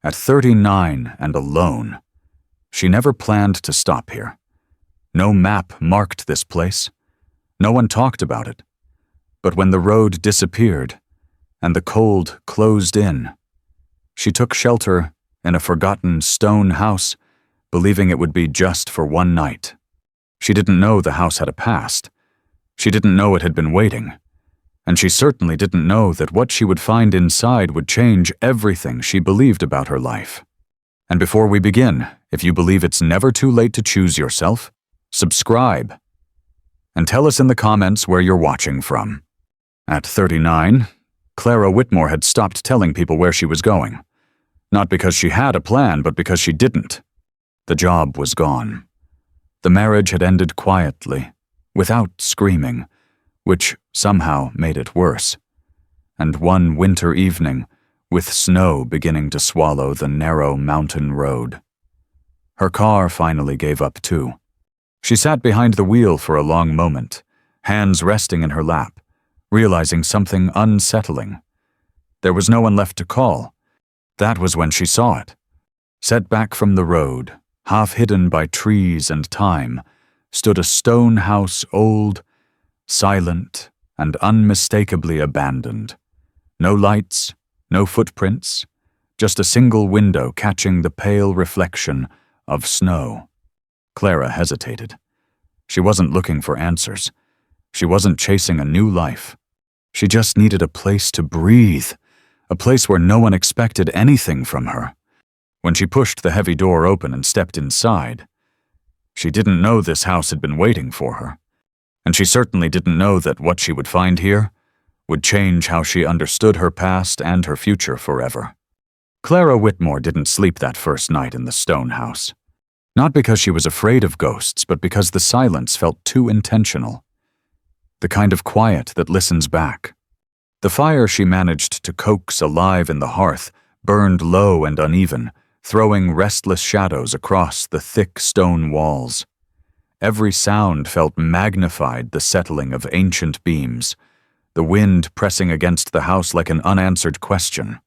At 39 and alone, she never planned to stop here. No map marked this place. No one talked about it. But when the road disappeared and the cold closed in, she took shelter in a forgotten stone house, believing it would be just for one night. She didn't know the house had a past. She didn't know it had been waiting. And she certainly didn't know that what she would find inside would change everything she believed about her life. And before we begin, if you believe it's never too late to choose yourself, subscribe. And tell us in the comments where you're watching from. At 39, Clara Whitmore had stopped telling people where she was going. Not because she had a plan, but because she didn't. The job was gone. The marriage had ended quietly, without screaming, which somehow made it worse. And one winter evening, with snow beginning to swallow the narrow mountain road, her car finally gave up too. She sat behind the wheel for a long moment, hands resting in her lap, realizing something unsettling. There was no one left to call. That was when she saw it. Set back from the road, half hidden by trees and time, stood a stone house, old, silent, and unmistakably abandoned. No lights, no footprints, just a single window catching the pale reflection of snow. Clara hesitated. She wasn't looking for answers. She wasn't chasing a new life. She just needed a place to breathe, a place where no one expected anything from her. When she pushed the heavy door open and stepped inside, she didn't know this house had been waiting for her. And she certainly didn't know that what she would find here would change how she understood her past and her future forever. Clara Whitmore didn't sleep that first night in the stone house. Not because she was afraid of ghosts, but because the silence felt too intentional. The kind of quiet that listens back. The fire she managed to coax alive in the hearth burned low and uneven, throwing restless shadows across the thick stone walls. Every sound felt magnified, the settling of ancient beams, the wind pressing against the house like an unanswered question,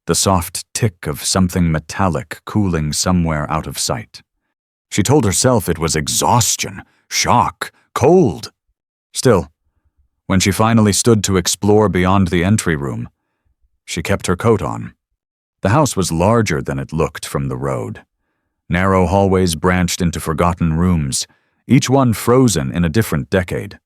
the soft tick of something metallic cooling somewhere out of sight. She told herself it was exhaustion, shock, cold. Still, when she finally stood to explore beyond the entry room, she kept her coat on. The house was larger than it looked from the road. Narrow hallways branched into forgotten rooms, each one frozen in a different decade.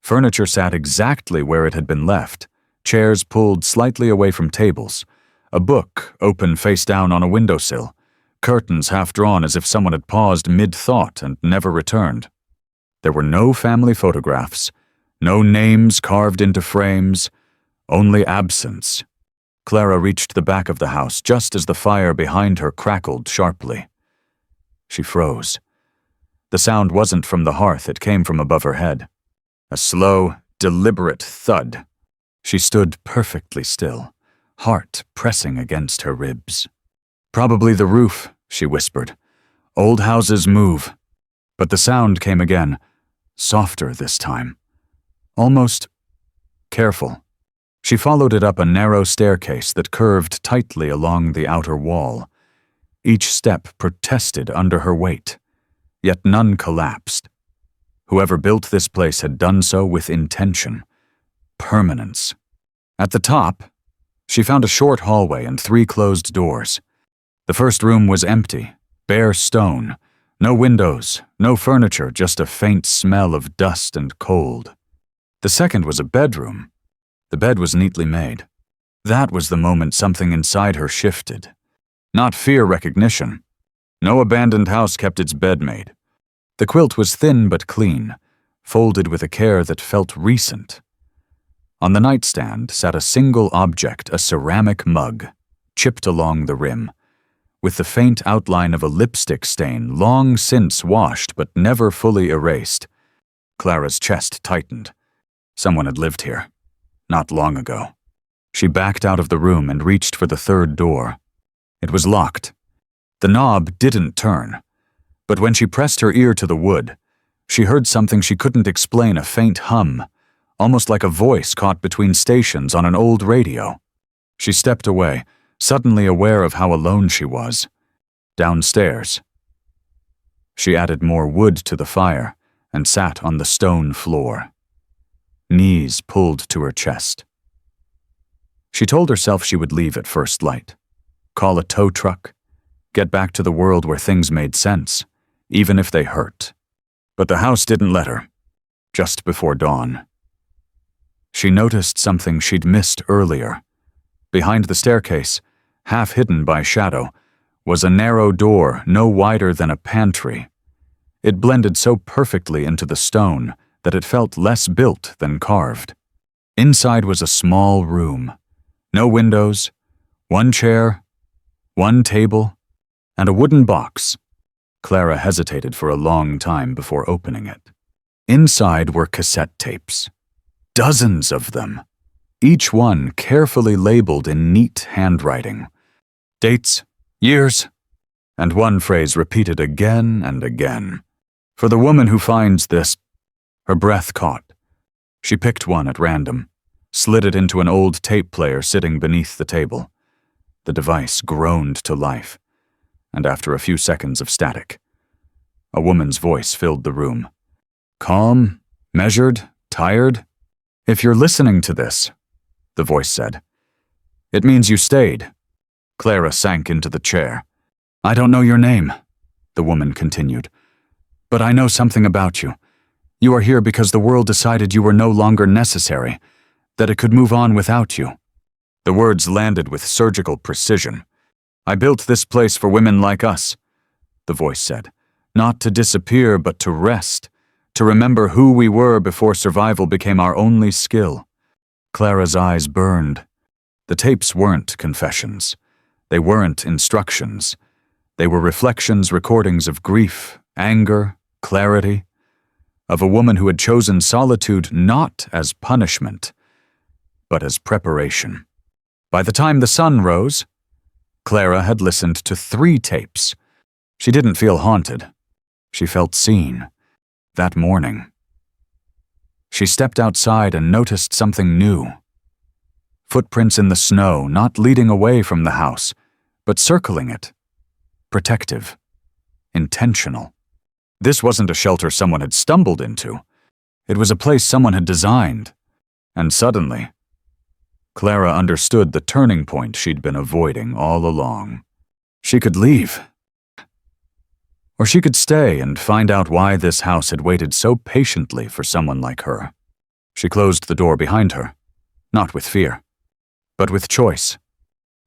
Furniture sat exactly where it had been left, chairs pulled slightly away from tables, a book open face down on a windowsill, curtains half drawn as if someone had paused mid-thought and never returned. There were no family photographs, no names carved into frames, only absence. Clara reached the back of the house just as the fire behind her crackled sharply. She froze. The sound wasn't from the hearth, it came from above her head. A slow, deliberate thud. She stood perfectly still, heart pressing against her ribs. "Probably the roof," she whispered. "Old houses move." But the sound came again, softer this time. Almost careful. She followed it up a narrow staircase that curved tightly along the outer wall. Each step protested under her weight, yet none collapsed. Whoever built this place had done so with intention, permanence. At the top, she found a short hallway and 3 closed doors. The first room was empty, bare stone, no windows, no furniture, just a faint smell of dust and cold. The second was a bedroom. The bed was neatly made. That was the moment something inside her shifted. Not fear recognition. No abandoned house kept its bed made. The quilt was thin but clean, folded with a care that felt recent. On the nightstand sat a single object, a ceramic mug, chipped along the rim, with the faint outline of a lipstick stain long since washed but never fully erased. Clara's chest tightened. Someone had lived here. Not long ago. She backed out of the room and reached for the third door. It was locked. The knob didn't turn, but when she pressed her ear to the wood, she heard something she couldn't explain, a faint hum, almost like a voice caught between stations on an old radio. She stepped away, suddenly aware of how alone she was. Downstairs. She added more wood to the fire and sat on the stone floor. Knees pulled to her chest. She told herself she would leave at first light, call a tow truck, get back to the world where things made sense, even if they hurt. But the house didn't let her. Just before dawn, she noticed something she'd missed earlier. Behind the staircase, half hidden by shadow, was a narrow door no wider than a pantry. It blended so perfectly into the stone that it felt less built than carved. Inside was a small room. No windows, one chair, one table, and a wooden box. Clara hesitated for a long time before opening it. Inside were cassette tapes. Dozens of them, each one carefully labeled in neat handwriting. Dates, years, and one phrase repeated again and again. For the woman who finds this, her breath caught. She picked one at random, slid it into an old tape player sitting beneath the table. The device groaned to life, and after a few seconds of static, a woman's voice filled the room. Calm, measured, tired. If you're listening to this, the voice said, it means you stayed. Clara sank into the chair. I don't know your name, the woman continued, but I know something about you. You are here because the world decided you were no longer necessary, that it could move on without you. The words landed with surgical precision. I built this place for women like us, the voice said, not to disappear but to rest, to remember who we were before survival became our only skill. Clara's eyes burned. The tapes weren't confessions. They weren't instructions. They were reflections, recordings of grief, anger, clarity, of a woman who had chosen solitude not as punishment, but as preparation. By the time the sun rose, Clara had listened to 3 tapes. She didn't feel haunted. She felt seen. That morning, she stepped outside and noticed something new. Footprints in the snow, not leading away from the house, but circling it. Protective. Intentional. This wasn't a shelter someone had stumbled into. It was a place someone had designed. And suddenly, Clara understood the turning point she'd been avoiding all along. She could leave. Or she could stay and find out why this house had waited so patiently for someone like her. She closed the door behind her, not with fear, but with choice.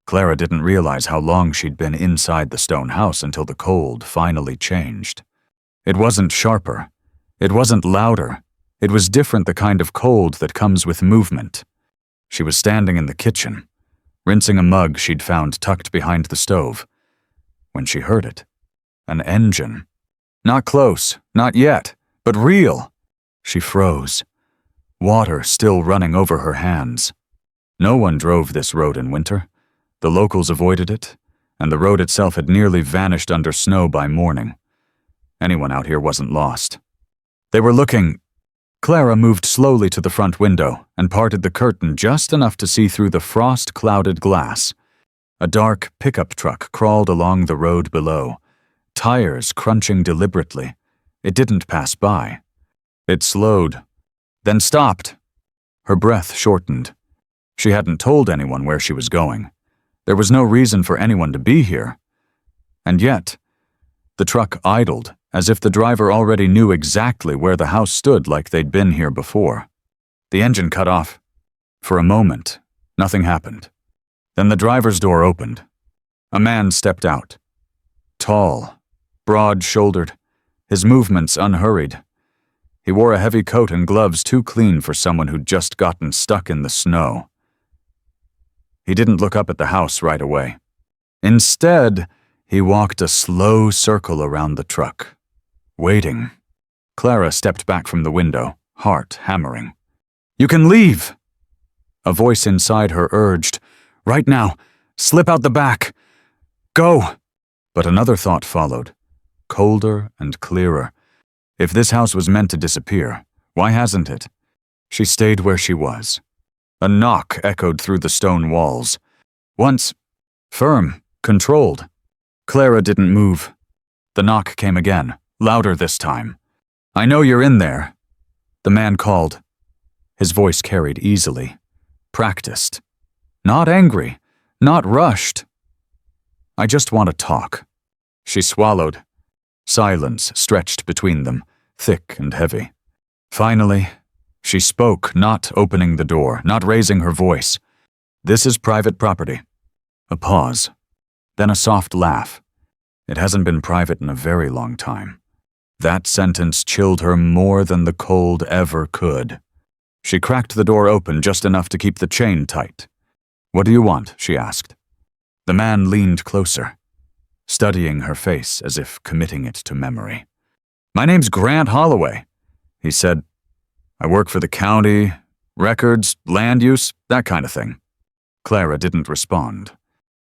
Clara didn't realize how long she'd been inside the stone house until the cold finally changed. It wasn't sharper. It wasn't louder. It was different, the kind of cold that comes with movement. She was standing in the kitchen, rinsing a mug she'd found tucked behind the stove, when she heard it. An engine. Not close, not yet, but real. She froze, water still running over her hands. No one drove this road in winter. The locals avoided it, and the road itself had nearly vanished under snow by morning. Anyone out here wasn't lost. They were looking. Clara moved slowly to the front window and parted the curtain just enough to see through the frost-clouded glass. A dark pickup truck crawled along the road below, tires crunching deliberately. It didn't pass by. It slowed, then stopped. Her breath shortened. She hadn't told anyone where she was going. There was no reason for anyone to be here. And yet, the truck idled, as if the driver already knew exactly where the house stood, like they'd been here before. The engine cut off. For a moment, nothing happened. Then the driver's door opened. A man stepped out. Tall, broad-shouldered, his movements unhurried. He wore a heavy coat and gloves too clean for someone who'd just gotten stuck in the snow. He didn't look up at the house right away. Instead, he walked a slow circle around the truck, waiting. Clara stepped back from the window, heart hammering. "You can leave!" A voice inside her urged, "Right now! Slip out the back! Go!" But another thought followed, colder and clearer. If this house was meant to disappear, why hasn't it? She stayed where she was. A knock echoed through the stone walls. Once, Firm, controlled. Clara didn't move. The knock came again, louder this time. "I know you're in there," the man called. His voice carried easily, practiced. Not angry, not rushed. "I just want to talk." She swallowed. Silence stretched between them, thick and heavy. Finally, she spoke, not opening the door, not raising her voice. "This is private property." A pause, then a soft laugh. It hasn't been private in a very long time. That sentence chilled her more than the cold ever could. She cracked the door open just enough to keep the chain tight. "What do you want?" she asked. The man leaned closer, studying her face as if committing it to memory. "My name's Grant Holloway," he said. "I work for the county, records, land use, that kind of thing." Clara didn't respond.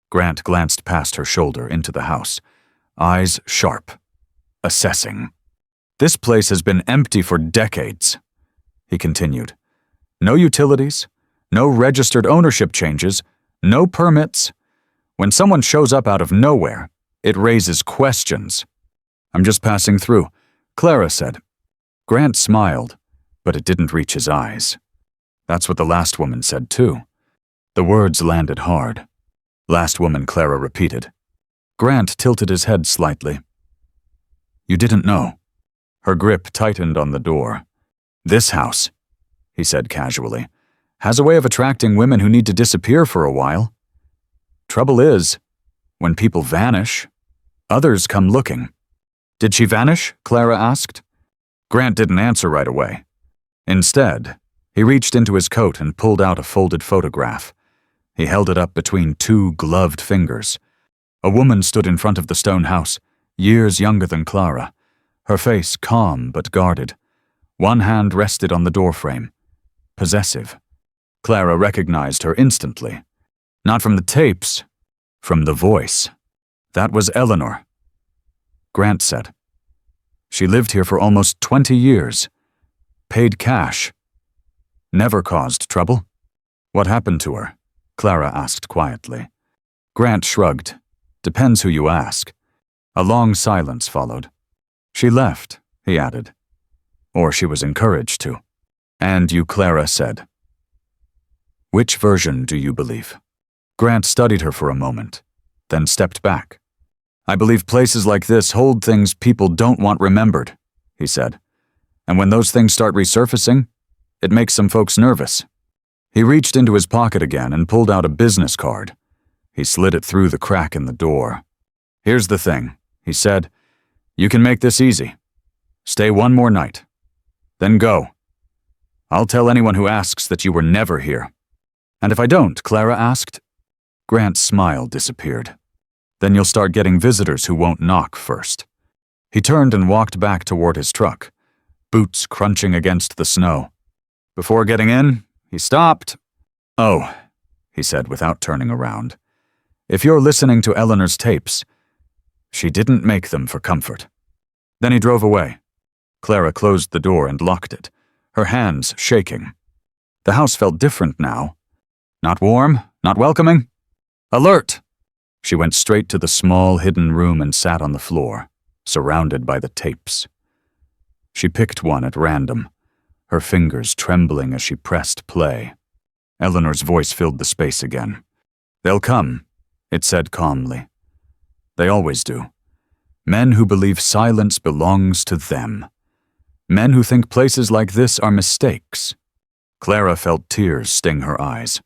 Grant glanced past her shoulder into the house, eyes sharp, assessing. "This place has been empty for decades," he continued. "No utilities, no registered ownership changes, no permits. When someone shows up out of nowhere, it raises questions." "I'm just passing through," Clara said. Grant smiled, but it didn't reach his eyes. That's what the last woman said too. The words landed hard. "Last woman," Clara repeated. Grant tilted his head slightly. "You didn't know." Her grip tightened on the door. "This house," he said casually, "has a way of attracting women who need to disappear for a while. Trouble is, when people vanish, others come looking." "Did she vanish?" Clara asked. Grant didn't answer right away. Instead, he reached into his coat and pulled out a folded photograph. He held it up between two gloved fingers. A woman stood in front of the stone house, years younger than Clara, her face calm but guarded. One hand rested on the doorframe. Possessive. Clara recognized her instantly. Not from the tapes, from the voice. That was Eleanor. Grant said. "She lived here for almost 20 years. Paid cash. Never caused trouble." "What happened to her?" Clara asked quietly. Grant shrugged. "Depends who you ask." A long silence followed. "She left," he added. "Or she was encouraged to." "And you," Clara said. "Which version do you believe?" Grant studied her for a moment, then stepped back. "I believe places like this hold things people don't want remembered," he said. "And when those things start resurfacing, it makes some folks nervous." He reached into his pocket again and pulled out a business card. He slid it through the crack in the door. "Here's the thing," he said. "You can make this easy. Stay one more night. Then go. I'll tell anyone who asks that you were never here." "And if I don't?" Clara asked. Grant's smile disappeared. "Then you'll start getting visitors who won't knock first." He turned and walked back toward his truck, boots crunching against the snow. Before getting in, he stopped. "Oh," he said without turning around. "If you're listening to Eleanor's tapes, she didn't make them for comfort." Then he drove away. Clara closed the door and locked it, her hands shaking. The house felt different now. Not warm, not welcoming. Alert! She went straight to the small hidden room and sat on the floor, surrounded by the tapes. She picked one at random, her fingers trembling as she pressed play. Eleanor's voice filled the space again. "They'll come," it said calmly. "They always do. Men who believe silence belongs to them. Men who think places like this are mistakes." Clara felt tears sting her eyes.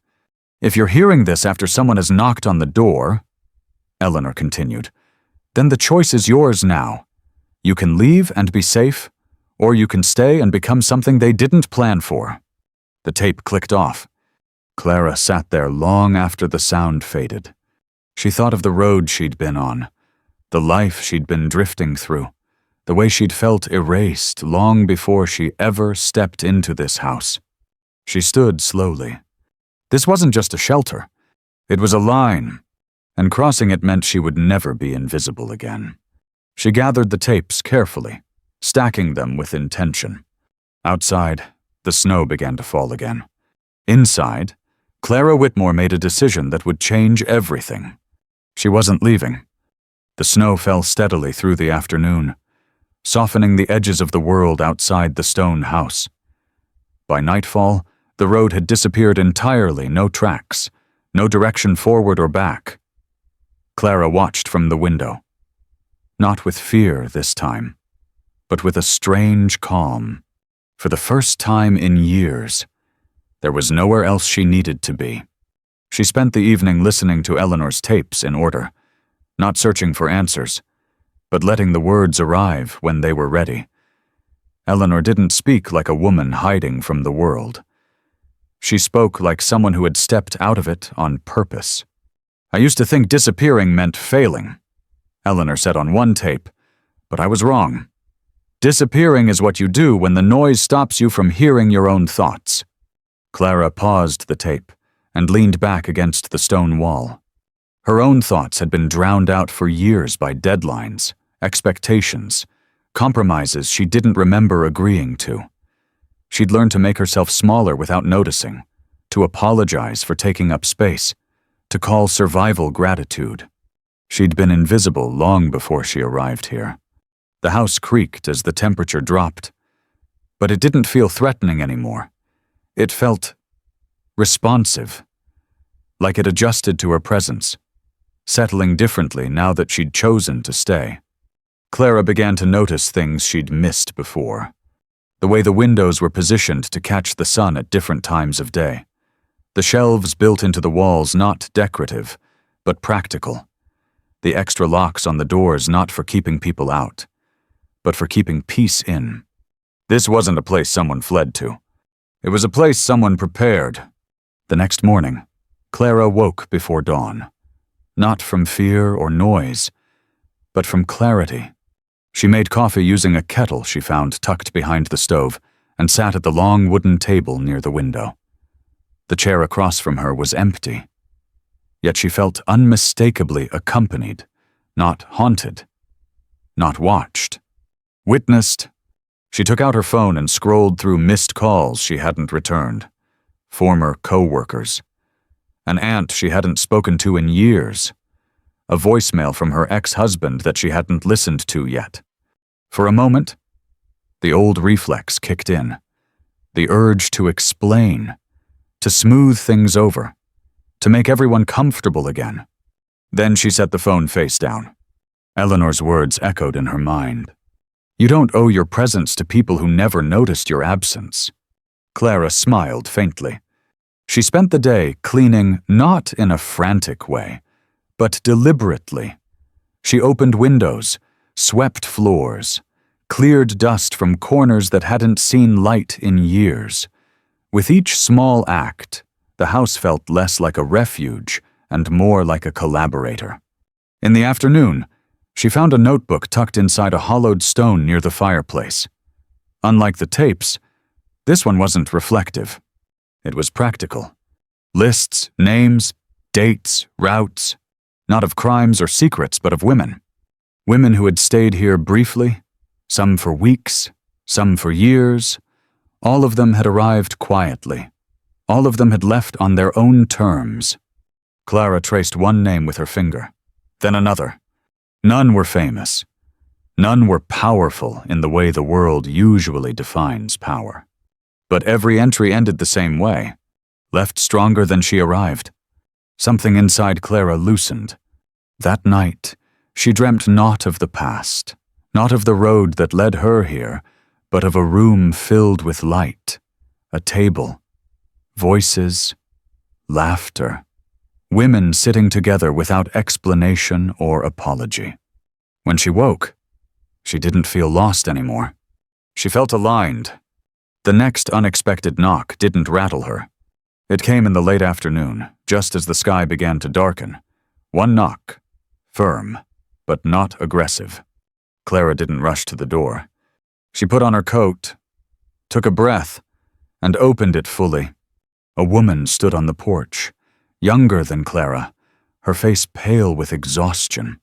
"If you're hearing this after someone has knocked on the door," Eleanor continued, "then the choice is yours now. You can leave and be safe, or you can stay and become something they didn't plan for." The tape clicked off. Clara sat there long after the sound faded. She thought of the road she'd been on, the life she'd been drifting through, the way she'd felt erased long before she ever stepped into this house. She stood slowly. This wasn't just a shelter. It was a line, and crossing it meant she would never be invisible again. She gathered the tapes carefully, stacking them with intention. Outside, the snow began to fall again. Inside, Clara Whitmore made a decision that would change everything. She wasn't leaving. The snow fell steadily through the afternoon, softening the edges of the world outside the stone house. By nightfall, the road had disappeared entirely, no tracks, no direction forward or back. Clara watched from the window. Not with fear this time, but with a strange calm. For the first time in years, there was nowhere else she needed to be. She spent the evening listening to Eleanor's tapes in order, not searching for answers, but letting the words arrive when they were ready. Eleanor didn't speak like a woman hiding from the world. She spoke like someone who had stepped out of it on purpose. "I used to think disappearing meant failing," Eleanor said on one tape, "but I was wrong. Disappearing is what you do when the noise stops you from hearing your own thoughts." Clara paused the tape and leaned back against the stone wall. Her own thoughts had been drowned out for years by deadlines, expectations, compromises she didn't remember agreeing to. She'd learned to make herself smaller without noticing, to apologize for taking up space, to call survival gratitude. She'd been invisible long before she arrived here. The house creaked as the temperature dropped, but it didn't feel threatening anymore. It felt responsive, like it adjusted to her presence, settling differently now that she'd chosen to stay. Clara began to notice things she'd missed before. The way the windows were positioned to catch the sun at different times of day. The shelves built into the walls not decorative, but practical. The extra locks on the doors not for keeping people out, but for keeping peace in. This wasn't a place someone fled to. It was a place someone prepared. The next morning, Clara woke before dawn. Not from fear or noise, but from clarity. She made coffee using a kettle she found tucked behind the stove and sat at the long wooden table near the window. The chair across from her was empty. Yet she felt unmistakably accompanied, not haunted, not watched. Witnessed. She took out her phone and scrolled through missed calls she hadn't returned. Former co-workers. An aunt she hadn't spoken to in years. A voicemail from her ex-husband that she hadn't listened to yet. For a moment, the old reflex kicked in. The urge to explain, to smooth things over, to make everyone comfortable again. Then she set the phone face down. Eleanor's words echoed in her mind. "You don't owe your presence to people who never noticed your absence." Clara smiled faintly. She spent the day cleaning not in a frantic way, but deliberately. She opened windows, swept floors, cleared dust from corners that hadn't seen light in years. With each small act, the house felt less like a refuge and more like a collaborator. In the afternoon, she found a notebook tucked inside a hollowed stone near the fireplace. Unlike the tapes, this one wasn't reflective. It was practical. Lists, names, dates, routes, not of crimes or secrets, but of women. Women who had stayed here briefly, some for weeks, some for years. All of them had arrived quietly. All of them had left on their own terms. Clara traced one name with her finger, then another. None were famous. None were powerful in the way the world usually defines power. But every entry ended the same way, left stronger than she arrived. Something inside Clara loosened. That night, she dreamt not of the past, not of the road that led her here, but of a room filled with light, a table, voices, laughter, women sitting together without explanation or apology. When she woke, she didn't feel lost anymore. She felt aligned. The next unexpected knock didn't rattle her. It came in the late afternoon, just as the sky began to darken. One knock, firm, but not aggressive. Clara didn't rush to the door. She put on her coat, took a breath, and opened it fully. A woman stood on the porch, younger than Clara, her face pale with exhaustion.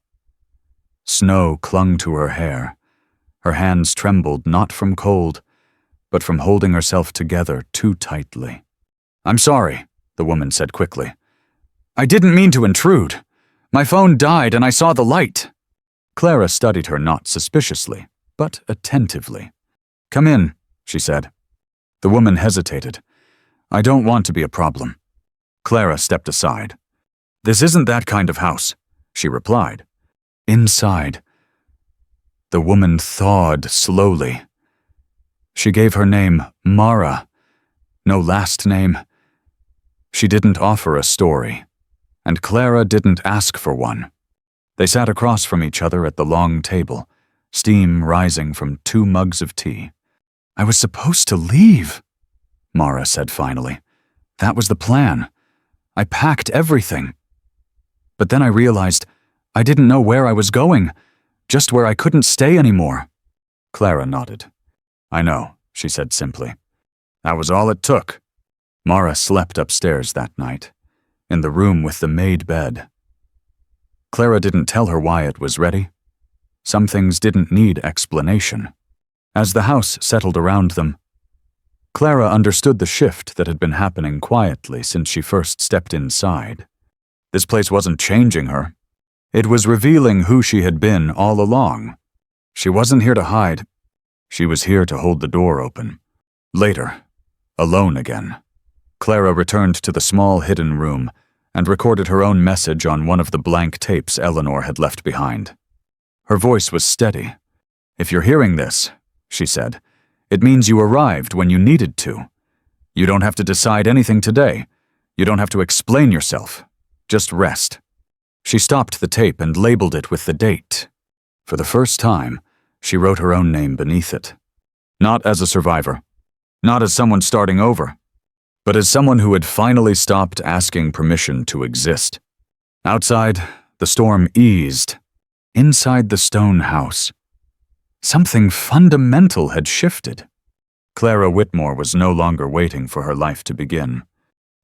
Snow clung to her hair. Her hands trembled not from cold, but from holding herself together too tightly. "I'm sorry," the woman said quickly. "I didn't mean to intrude. My phone died and I saw the light." Clara studied her not suspiciously, but attentively. "Come in," she said. The woman hesitated. "I don't want to be a problem." Clara stepped aside. "This isn't that kind of house," she replied. Inside, the woman thawed slowly. She gave her name, Mara. No last name. She didn't offer a story, and Clara didn't ask for one. They sat across from each other at the long table, steam rising from 2 mugs of tea. "I was supposed to leave," Mara said finally. "That was the plan. I packed everything. But then I realized I didn't know where I was going, just where I couldn't stay anymore." Clara nodded. "I know," she said simply. "That was all it took." Mara slept upstairs that night, in the room with the made bed. Clara didn't tell her why it was ready. Some things didn't need explanation. As the house settled around them, Clara understood the shift that had been happening quietly since she first stepped inside. This place wasn't changing her. It was revealing who she had been all along. She wasn't here to hide. She was here to hold the door open. Later, alone again, Clara returned to the small hidden room and recorded her own message on one of the blank tapes Eleanor had left behind. Her voice was steady. "If you're hearing this," she said, "it means you arrived when you needed to. You don't have to decide anything today. You don't have to explain yourself. Just rest." She stopped the tape and labeled it with the date. For the first time, she wrote her own name beneath it. Not as a survivor, not as someone starting over, but as someone who had finally stopped asking permission to exist. Outside, the storm eased. Inside the stone house, something fundamental had shifted. Clara Whitmore was no longer waiting for her life to begin.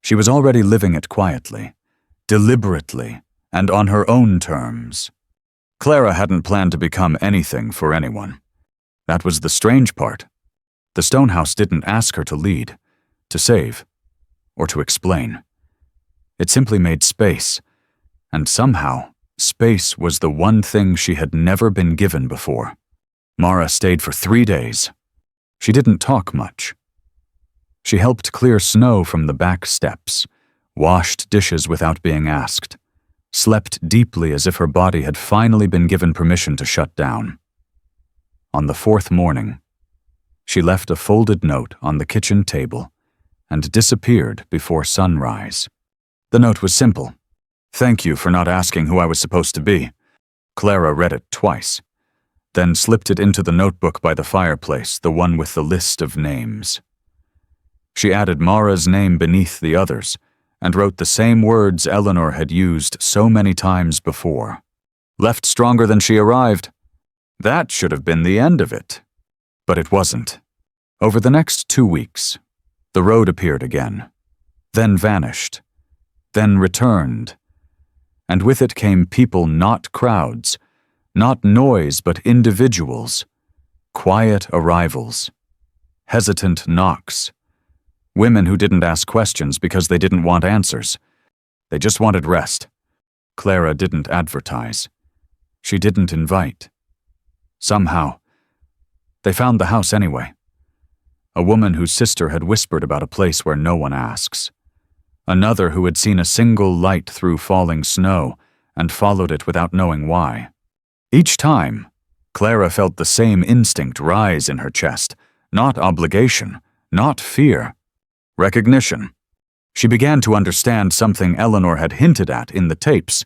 She was already living it quietly, deliberately, and on her own terms. Clara hadn't planned to become anything for anyone. That was the strange part. The stone house didn't ask her to lead, to save, or to explain. It simply made space, and somehow, space was the one thing she had never been given before. Mara stayed for 3 days. She didn't talk much. She helped clear snow from the back steps, washed dishes without being asked, slept deeply as if her body had finally been given permission to shut down. On the 4th morning, she left a folded note on the kitchen table and disappeared before sunrise. The note was simple. "Thank you for not asking who I was supposed to be." Clara read it twice, then slipped it into the notebook by the fireplace, the one with the list of names. She added Mara's name beneath the others and wrote the same words Eleanor had used so many times before. "Left stronger than she arrived." That should have been the end of it. But it wasn't. Over the next 2 weeks, the road appeared again, then vanished, then returned, and with it came people, not crowds, not noise, but individuals, quiet arrivals, hesitant knocks, women who didn't ask questions because they didn't want answers. They just wanted rest. Clara didn't advertise. She didn't invite. Somehow, they found the house anyway. A woman whose sister had whispered about a place where no one asks. Another who had seen a single light through falling snow and followed it without knowing why. Each time, Clara felt the same instinct rise in her chest, not obligation, not fear. Recognition. She began to understand something Eleanor had hinted at in the tapes,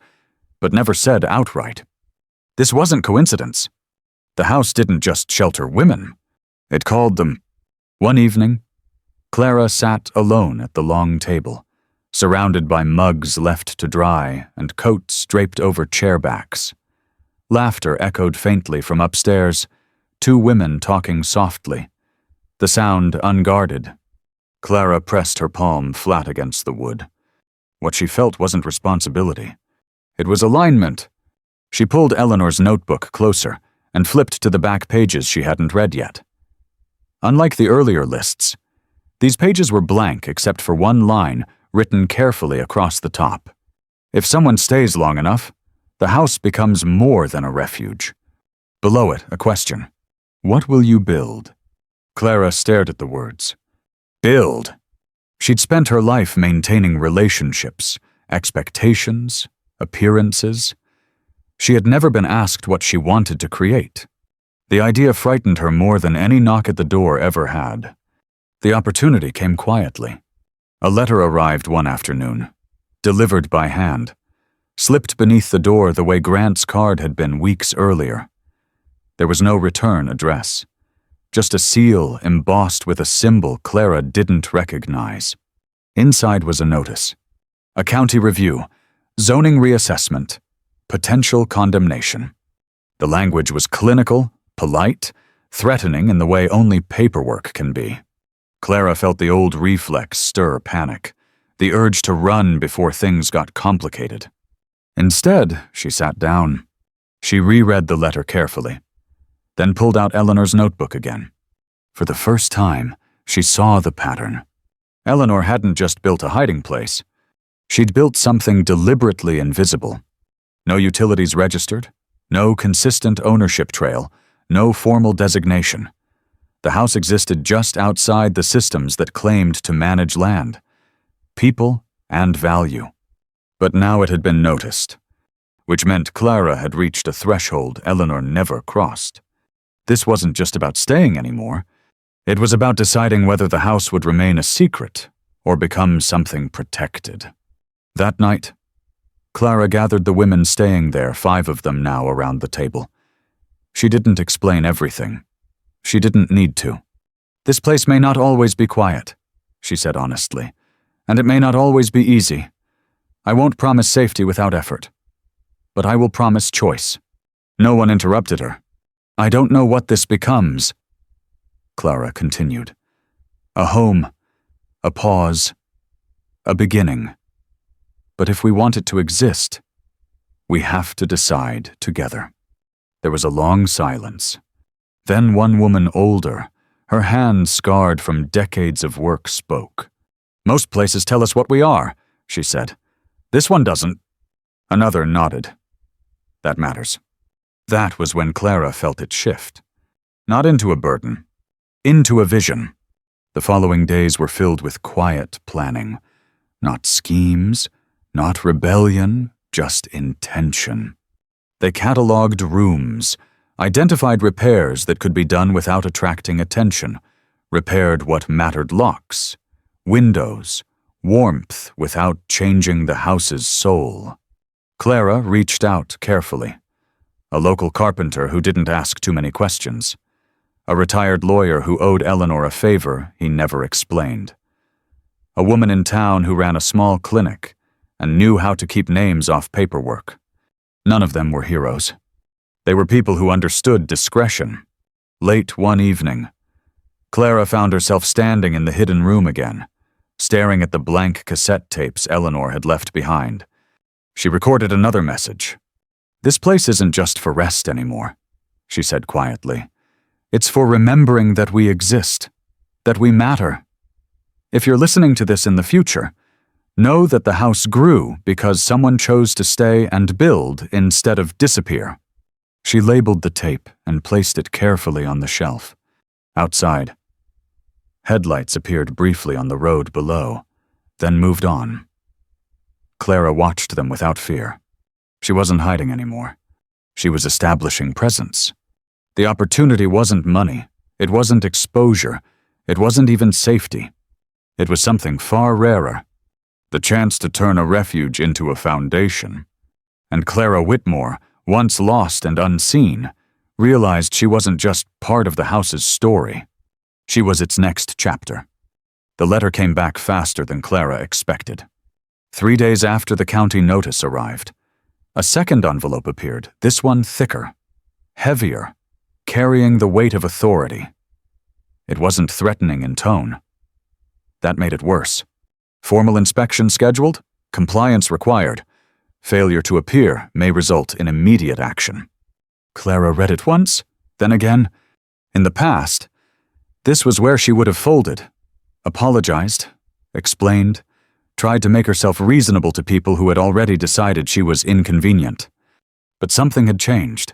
but never said outright. This wasn't coincidence. The house didn't just shelter women. It called them. One evening, Clara sat alone at the long table, surrounded by mugs left to dry and coats draped over chairbacks. Laughter echoed faintly from upstairs, 2 women talking softly, the sound unguarded. Clara pressed her palm flat against the wood. What she felt wasn't responsibility. It was alignment. She pulled Eleanor's notebook closer and flipped to the back pages she hadn't read yet. Unlike the earlier lists, these pages were blank except for one line written carefully across the top. If someone stays long enough, The house becomes more than a refuge. Below it, a question. What will you build? Clara stared at the words. Build. She'd spent her life maintaining relationships, expectations, appearances. She had never been asked what she wanted to create. The idea frightened her more than any knock at the door ever had. The opportunity came quietly. A letter arrived one afternoon, delivered by hand, slipped beneath the door the way Grant's card had been weeks earlier. There was no return address, just a seal embossed with a symbol Clara didn't recognize. Inside was a notice. A county review, zoning reassessment, potential condemnation. The language was clinical, polite, threatening in the way only paperwork can be. Clara felt the old reflex stir panic, the urge to run before things got complicated. Instead, she sat down. She reread the letter carefully, then pulled out Eleanor's notebook again. For the first time, she saw the pattern. Eleanor hadn't just built a hiding place. She'd built something deliberately invisible. No utilities registered, no consistent ownership trail, no formal designation. The house existed just outside the systems that claimed to manage land, people, and value. But now it had been noticed, which meant Clara had reached a threshold Eleanor never crossed. This wasn't just about staying anymore. It was about deciding whether the house would remain a secret or become something protected. That night, Clara gathered the women staying there, 5 of them now around the table. She didn't explain everything. She didn't need to. This place may not always be quiet, she said honestly, and it may not always be easy. I won't promise safety without effort. But I will promise choice. No one interrupted her. I don't know what this becomes, Clara continued. A home, a pause, a beginning. But if we want it to exist, we have to decide together. There was a long silence. Then one woman older, her hand scarred from decades of work, spoke. Most places tell us what we are, she said. This one doesn't. Another nodded. That matters. That was when Clara felt it shift. Not into a burden, into a vision. The following days were filled with quiet planning. Not schemes, not rebellion, just intention. They catalogued rooms, identified repairs that could be done without attracting attention, repaired what mattered: locks, windows, warmth without changing the house's soul. Clara reached out carefully. A local carpenter who didn't ask too many questions. A retired lawyer who owed Eleanor a favor he never explained. A woman in town who ran a small clinic and knew how to keep names off paperwork. None of them were heroes. They were people who understood discretion. Late one evening, Clara found herself standing in the hidden room again, staring at the blank cassette tapes Eleanor had left behind. She recorded another message. This place isn't just for rest anymore, she said quietly. It's for remembering that we exist, that we matter. If you're listening to this in the future, know that the house grew because someone chose to stay and build instead of disappear. She labeled the tape and placed it carefully on the shelf. Outside, headlights appeared briefly on the road below, then moved on. Clara watched them without fear. She wasn't hiding anymore. She was establishing presence. The opportunity wasn't money. It wasn't exposure. It wasn't even safety. It was something far rarer. The chance to turn a refuge into a foundation. And Clara Whitmore, once lost and unseen, realized she wasn't just part of the house's story. She was its next chapter. The letter came back faster than Clara expected. 3 days after the county notice arrived, a second envelope appeared, this one thicker, heavier, carrying the weight of authority. It wasn't threatening in tone. That made it worse. Formal inspection scheduled, compliance required. Failure to appear may result in immediate action. Clara read it once, then again. In the past, this was where she would have folded, apologized, explained, tried to make herself reasonable to people who had already decided she was inconvenient. But something had changed.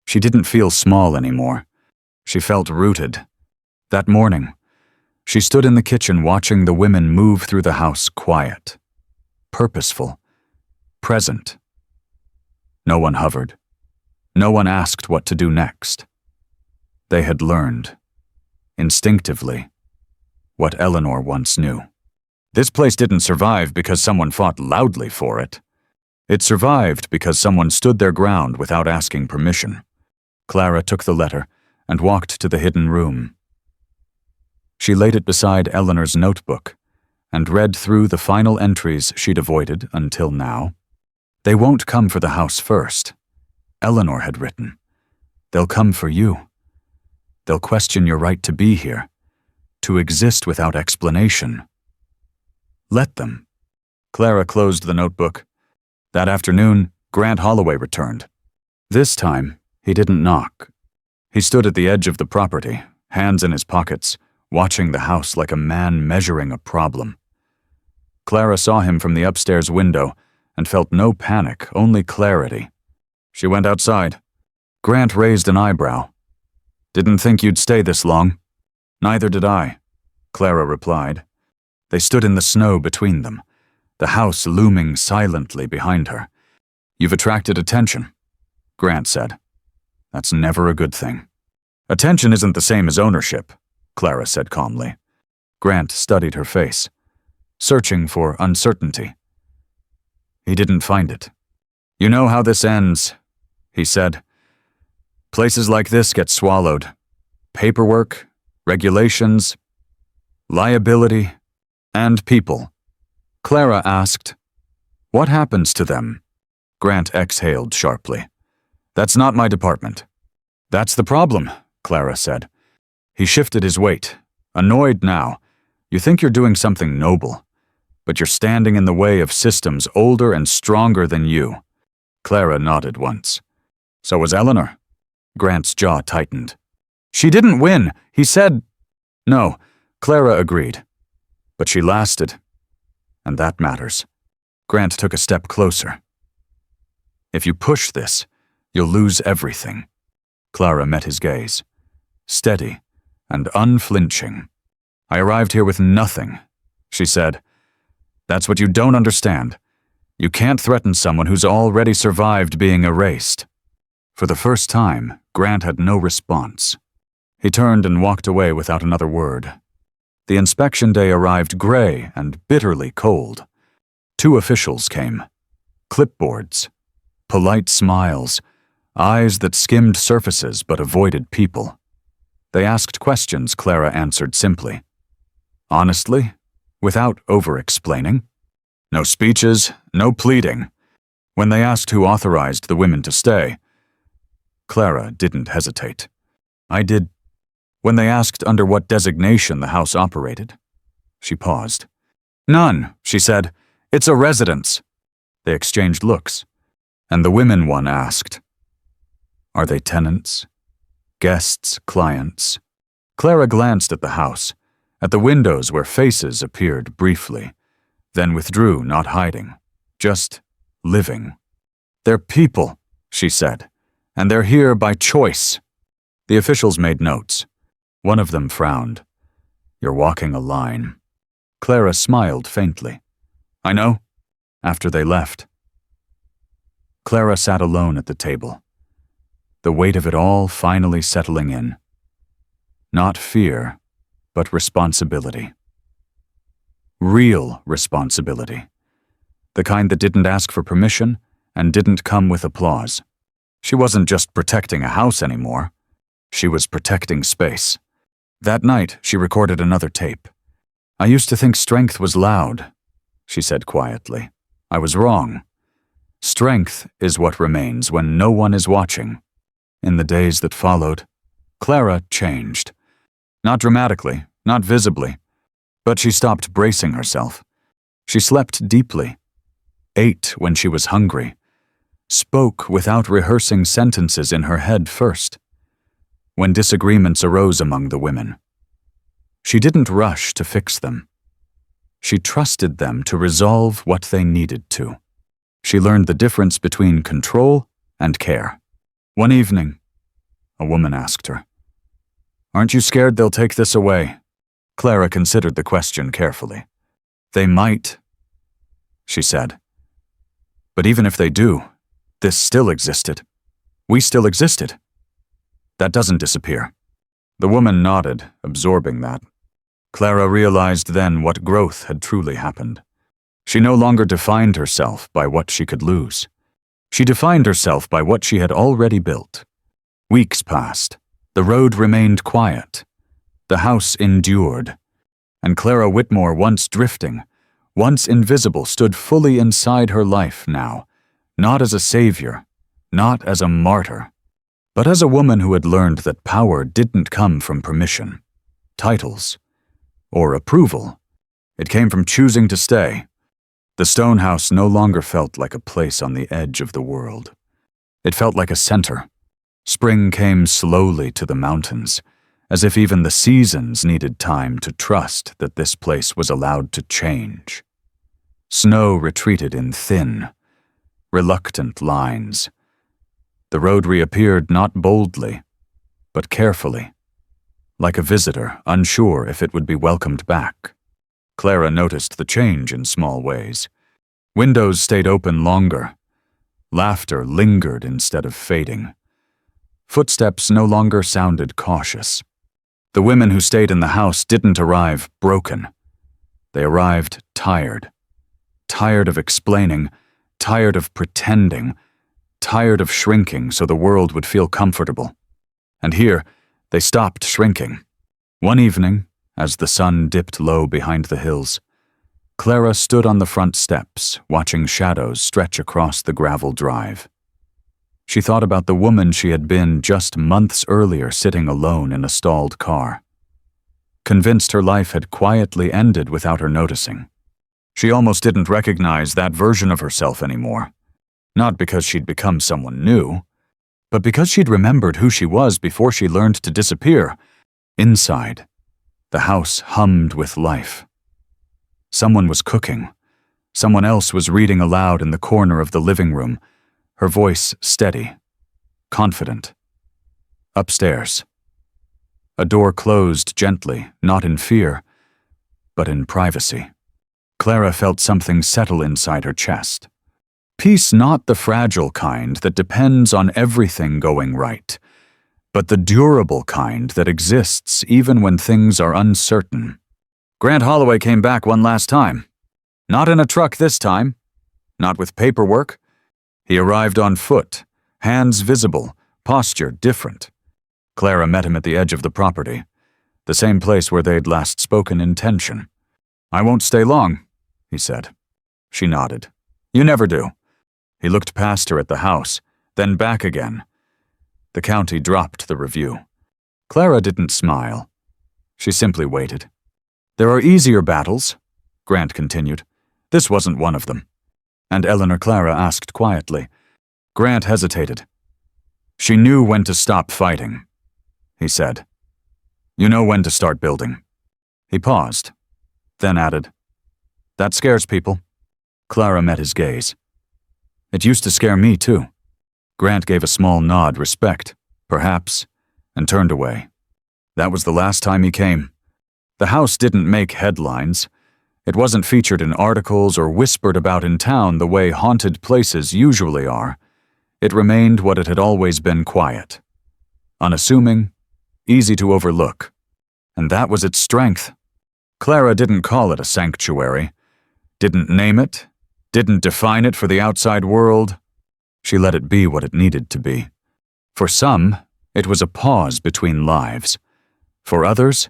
She didn't feel small anymore. She felt rooted. That morning, she stood in the kitchen watching the women move through the house quiet, purposeful, present. No one hovered. No one asked what to do next. They had learned, instinctively, what Eleanor once knew. This place didn't survive because someone fought loudly for it. It survived because someone stood their ground without asking permission. Clara took the letter and walked to the hidden room. She laid it beside Eleanor's notebook and read through the final entries she'd avoided until now. They won't come for the house first, Eleanor had written. They'll come for you. They'll question your right to be here, to exist without explanation. Let them. Clara closed the notebook. That afternoon, Grant Holloway returned. This time, he didn't knock. He stood at the edge of the property, hands in his pockets, watching the house like a man measuring a problem. Clara saw him from the upstairs window and felt no panic, only clarity. She went outside. Grant raised an eyebrow. "Didn't think you'd stay this long." "Neither did I," Clara replied. They stood in the snow between them, the house looming silently behind her. "You've attracted attention," Grant said. "That's never a good thing." "Attention isn't the same as ownership," Clara said calmly. Grant studied her face, searching for uncertainty. He didn't find it. "You know how this ends," he said. "Places like this get swallowed. Paperwork, regulations, liability, and people." Clara asked, "What happens to them?" Grant exhaled sharply. "That's not my department." "That's the problem," Clara said. He shifted his weight, annoyed now. "You think you're doing something noble, but you're standing in the way of systems older and stronger than you." Clara nodded once. "So was Eleanor." Grant's jaw tightened. "She didn't win. He said—" "No," Clara agreed. "But she lasted. And that matters." Grant took a step closer. "If you push this, you'll lose everything." Clara met his gaze, steady and unflinching. "I arrived here with nothing," she said. "That's what you don't understand. You can't threaten someone who's already survived being erased." For the first time, Grant had no response. He turned and walked away without another word. The inspection day arrived gray and bitterly cold. 2 officials came. Clipboards, polite smiles, eyes that skimmed surfaces but avoided people. They asked questions Clara answered simply. Honestly, without over-explaining. No speeches, no pleading. When they asked who authorized the women to stay, Clara didn't hesitate. "I did." When they asked under what designation the house operated, she paused. "None," she said. "It's a residence." They exchanged looks, and the women one asked, "Are they tenants? Guests, clients?" Clara glanced at the house, at the windows where faces appeared briefly, then withdrew, not hiding, just living. "They're people," she said, "and they're here by choice." The officials made notes. One of them frowned. "You're walking a line." Clara smiled faintly. "I know." After they left, Clara sat alone at the table, the weight of it all finally settling in. Not fear, but responsibility. Real responsibility. The kind that didn't ask for permission and didn't come with applause. She wasn't just protecting a house anymore. She was protecting space. That night, she recorded another tape. "I used to think strength was loud," she said quietly. "I was wrong. Strength is what remains when no one is watching." In the days that followed, Clara changed. Not dramatically, not visibly, but she stopped bracing herself. She slept deeply, ate when she was hungry, spoke without rehearsing sentences in her head first. When disagreements arose among the women, she didn't rush to fix them. She trusted them to resolve what they needed to. She learned the difference between control and care. One evening, a woman asked her, "Aren't you scared they'll take this away?" Clara considered the question carefully. "They might," she said. "But even if they do, this still existed. We still existed. That doesn't disappear." The woman nodded, absorbing that. Clara realized then what growth had truly happened. She no longer defined herself by what she could lose. She defined herself by what she had already built. Weeks passed. The road remained quiet. The house endured. And Clara Whitmore, once drifting, once invisible, stood fully inside her life now, not as a savior, not as a martyr, but as a woman who had learned that power didn't come from permission, titles, or approval. It came from choosing to stay. The stone house no longer felt like a place on the edge of the world. It felt like a center. Spring came slowly to the mountains, as if even the seasons needed time to trust that this place was allowed to change. Snow retreated in thin, reluctant lines. The road reappeared not boldly, but carefully, like a visitor unsure if it would be welcomed back. Clara noticed the change in small ways. Windows stayed open longer. Laughter lingered instead of fading. Footsteps no longer sounded cautious. The women who stayed in the house didn't arrive broken. They arrived tired. Tired of explaining, tired of pretending, tired of shrinking so the world would feel comfortable. And here, they stopped shrinking. One evening, as the sun dipped low behind the hills, Clara stood on the front steps, watching shadows stretch across the gravel drive. She thought about the woman she had been just months earlier sitting alone in a stalled car. Convinced her life had quietly ended without her noticing. She almost didn't recognize that version of herself anymore. Not because she'd become someone new, but because she'd remembered who she was before she learned to disappear. Inside, the house hummed with life. Someone was cooking. Someone else was reading aloud in the corner of the living room, her voice steady, confident. Upstairs. A door closed gently, not in fear, but in privacy. Clara felt something settle inside her chest. Peace, not the fragile kind that depends on everything going right, but the durable kind that exists even when things are uncertain. Grant Holloway came back one last time. Not in a truck this time. Not with paperwork. He arrived on foot, hands visible, posture different. Clara met him at the edge of the property, the same place where they'd last spoken in tension. "I won't stay long," he said. She nodded. "You never do." He looked past her at the house, then back again. The county dropped the review. Clara didn't smile. She simply waited. "There are easier battles," Grant continued. "This wasn't one of them." And Eleanor Clara asked quietly. Grant hesitated. "She knew when to stop fighting," he said. "You know when to start building." He paused, then added, "That scares people." Clara met his gaze. "It used to scare me, too." Grant gave a small nod, respect, perhaps, and turned away. That was the last time he came. The house didn't make headlines. It wasn't featured in articles or whispered about in town the way haunted places usually are. It remained what it had always been: quiet, unassuming, easy to overlook. And that was its strength. Clara didn't call it a sanctuary, didn't name it, didn't define it for the outside world. She let it be what it needed to be. For some, it was a pause between lives. For others,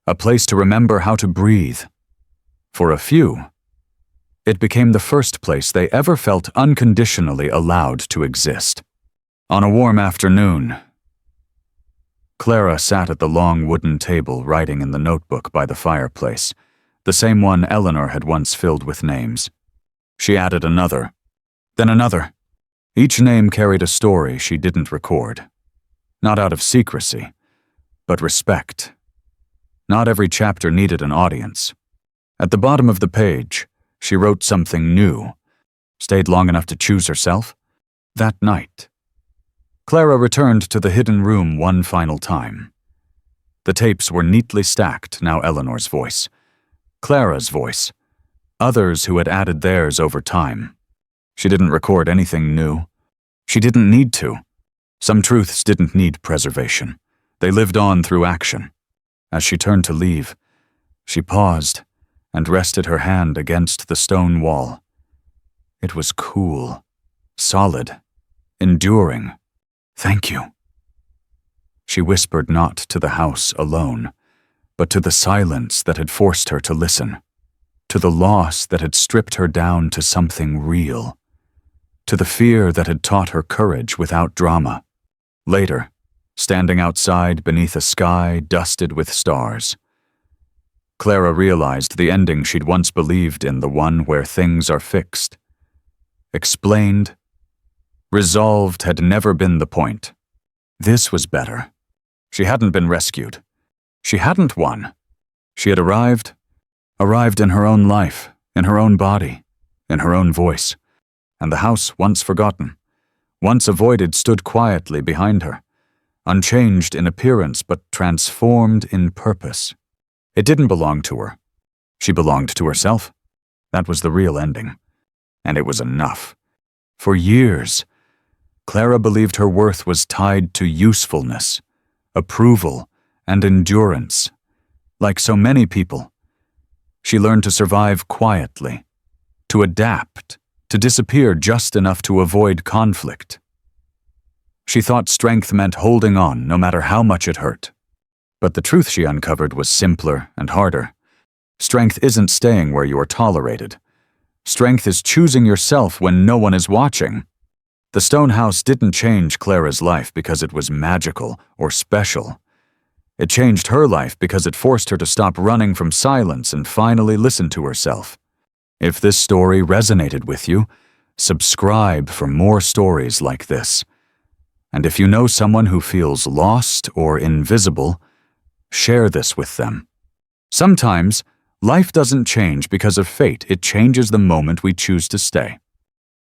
a place to remember how to breathe. For a few, it became the first place they ever felt unconditionally allowed to exist. On a warm afternoon, Clara sat at the long wooden table writing in the notebook by the fireplace, the same one Eleanor had once filled with names. She added another, then another. Each name carried a story she didn't record. Not out of secrecy, but respect. Not every chapter needed an audience. At the bottom of the page, she wrote something new. Stayed long enough to choose herself? That night, Clara returned to the hidden room one final time. The tapes were neatly stacked, now Eleanor's voice, Clara's voice, others who had added theirs over time. She didn't record anything new. She didn't need to. Some truths didn't need preservation. They lived on through action. As she turned to leave, she paused and rested her hand against the stone wall. It was cool, solid, enduring. Thank you. She whispered not to the house alone, but to the silence that had forced her to listen, to the loss that had stripped her down to something real, to the fear that had taught her courage without drama. Later, standing outside beneath a sky dusted with stars, Clara realized the ending she'd once believed in, the one where things are fixed. Explained, resolved had never been the point. This was better. She hadn't been rescued. She hadn't won. She had arrived in her own life, in her own body, in her own voice, and the house once forgotten, once avoided, stood quietly behind her, unchanged in appearance but transformed in purpose. It didn't belong to her. She belonged to herself. That was the real ending. And it was enough. For years, Clara believed her worth was tied to usefulness, approval, and endurance. Like so many people, she learned to survive quietly, to adapt, to disappear just enough to avoid conflict. She thought strength meant holding on no matter how much it hurt. But the truth she uncovered was simpler and harder. Strength isn't staying where you are tolerated. Strength is choosing yourself when no one is watching. The stone house didn't change Clara's life because it was magical or special. It changed her life because it forced her to stop running from silence and finally listen to herself. If this story resonated with you, subscribe for more stories like this. And if you know someone who feels lost or invisible, share this with them. Sometimes, life doesn't change because of fate. It changes the moment we choose to stay.